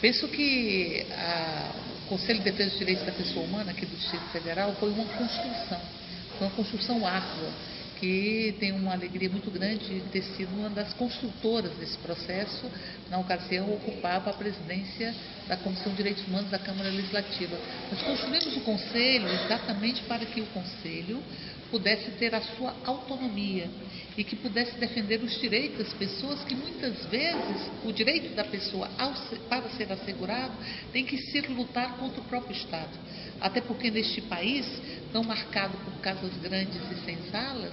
Penso que o Conselho de Defesa dos Direitos da Pessoa Humana aqui do Distrito Federal foi uma construção árdua, que tem uma alegria muito grande de ter sido uma das construtoras desse processo. Na ocasião, ocupava a presidência da Comissão de Direitos Humanos da Câmara Legislativa. Nós construímos o Conselho exatamente para que o Conselho pudesse ter a sua autonomia e que pudesse defender os direitos das pessoas, que muitas vezes o direito da pessoa, para ser assegurado, tem que ser lutar contra o próprio Estado. Até porque neste país, tão marcado por casas grandes e senzalas,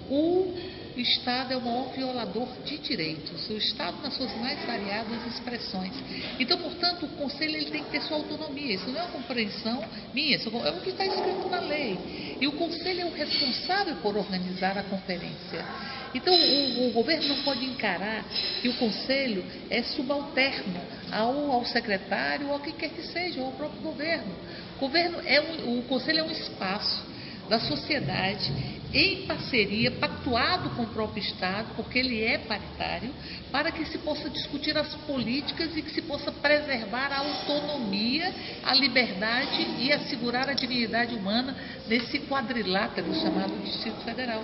o Estado é o maior violador de direitos, o Estado nas suas mais variadas expressões. Então, portanto, o Conselho ele tem que ter sua autonomia, isso não é uma compreensão minha, isso é o que está escrito na lei. E o Conselho é o responsável por organizar a conferência. Então, o governo não pode encarar que o Conselho é subalterno ao secretário ou ao que quer que seja, ou ao próprio governo. O Conselho é um espaço da sociedade em parceria, pactuado com o próprio Estado, porque ele é paritário, para que se possa discutir as políticas e que se possa preservar a autonomia, a liberdade e assegurar a dignidade humana nesse quadrilátero chamado Distrito Federal.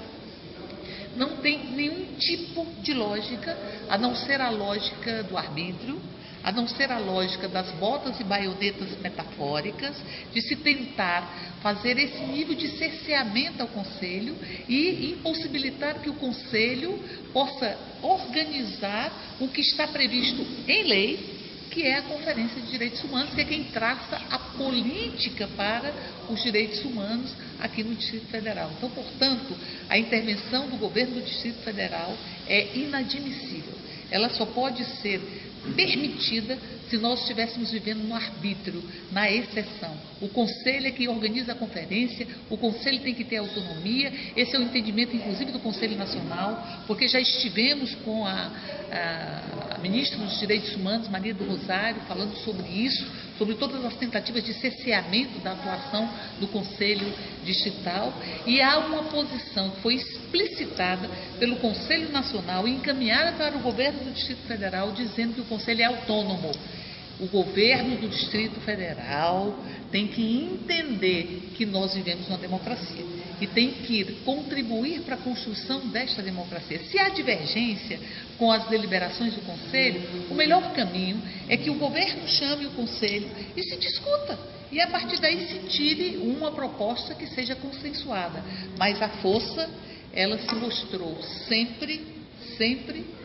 Não tem nenhum tipo de lógica, a não ser a lógica do arbítrio, a não ser a lógica das botas e baionetas metafóricas, de se tentar fazer esse nível de cerceamento ao Conselho e impossibilitar que o Conselho possa organizar o que está previsto em lei, que é a Conferência de Direitos Humanos, que é quem traça a política para os direitos humanos aqui no Distrito Federal. Então, portanto, a intervenção do governo do Distrito Federal é inadmissível. Ela só pode ser permitida se nós estivéssemos vivendo no arbítrio, na exceção. O Conselho é quem organiza a conferência, o Conselho tem que ter autonomia, esse é o entendimento inclusive do Conselho Nacional, porque já estivemos com a ministra dos Direitos Humanos, Maria do Rosário, falando sobre isso, sobre todas as tentativas de cerceamento da atuação do Conselho Distrital, e há uma posição que foi explicitada pelo Conselho Nacional e encaminhada para o governo do Distrito Federal, dizendo que o Conselho é autônomo. O governo do Distrito Federal tem que entender que nós vivemos numa democracia e tem que contribuir para a construção desta democracia. Se há divergência com as deliberações do Conselho, o melhor caminho é que o governo chame o Conselho e se discuta. E a partir daí se tire uma proposta que seja consensuada. Mas a força, ela se mostrou sempre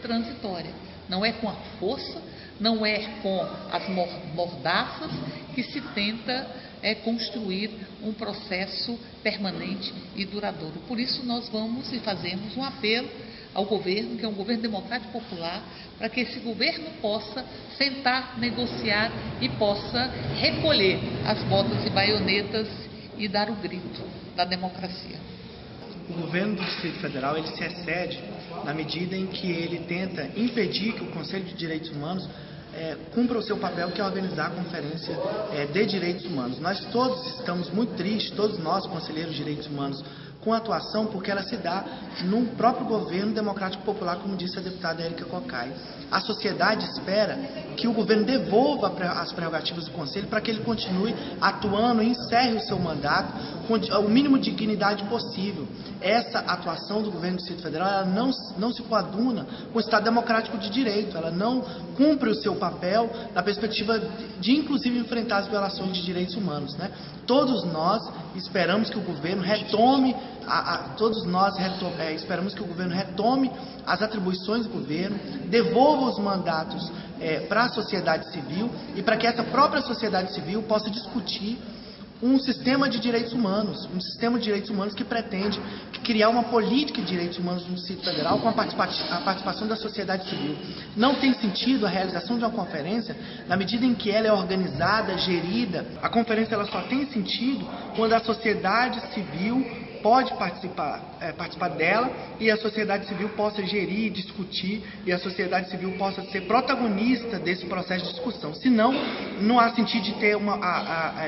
transitória. Não é com a força, não é com as mordaças que se tenta construir um processo permanente e duradouro. Por isso nós vamos e fazemos um apelo ao governo, que é um governo democrático popular, para que esse governo possa sentar, negociar e possa recolher as botas e baionetas e dar o grito da democracia. O governo do Distrito Federal ele se excede na medida em que ele tenta impedir que o Conselho de Direitos Humanos cumpra o seu papel, que é organizar a Conferência de Direitos Humanos. Nós todos estamos muito tristes, todos nós, conselheiros de direitos humanos, com a atuação, porque ela se dá no próprio governo democrático popular, como disse a deputada Érica Cocai. A sociedade espera que o governo devolva as prerrogativas do Conselho para que ele continue atuando e encerre o seu mandato com o mínimo de dignidade possível. Essa atuação do governo do Distrito Federal ela não se coaduna com o Estado democrático de direito, ela não cumpre o seu papel na perspectiva de inclusive enfrentar as violações de direitos humanos, né? Todos nós esperamos que o governo retome esperamos que o governo retome as atribuições do governo, devolva os mandatos para a sociedade civil e para que essa própria sociedade civil possa discutir um sistema de direitos humanos, que pretende criar uma política de direitos humanos no Distrito Federal com a participação da sociedade civil. Não tem sentido a realização de uma conferência na medida em que ela é organizada, gerida. A conferência ela só tem sentido quando a sociedade civil pode participar dela e a sociedade civil possa gerir, discutir e a sociedade civil possa ser protagonista desse processo de discussão. Senão, não há sentido de ter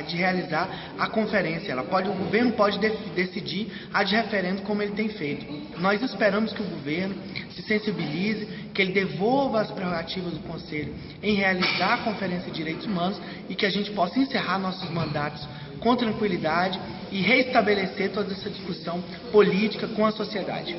de realizar a conferência. O governo pode decidir de referendo como ele tem feito. Nós esperamos que o governo se sensibilize, que ele devolva as prerrogativas do Conselho em realizar a Conferência de Direitos Humanos e que a gente possa encerrar nossos mandatos com tranquilidade e reestabelecer toda essa discussão política com a sociedade.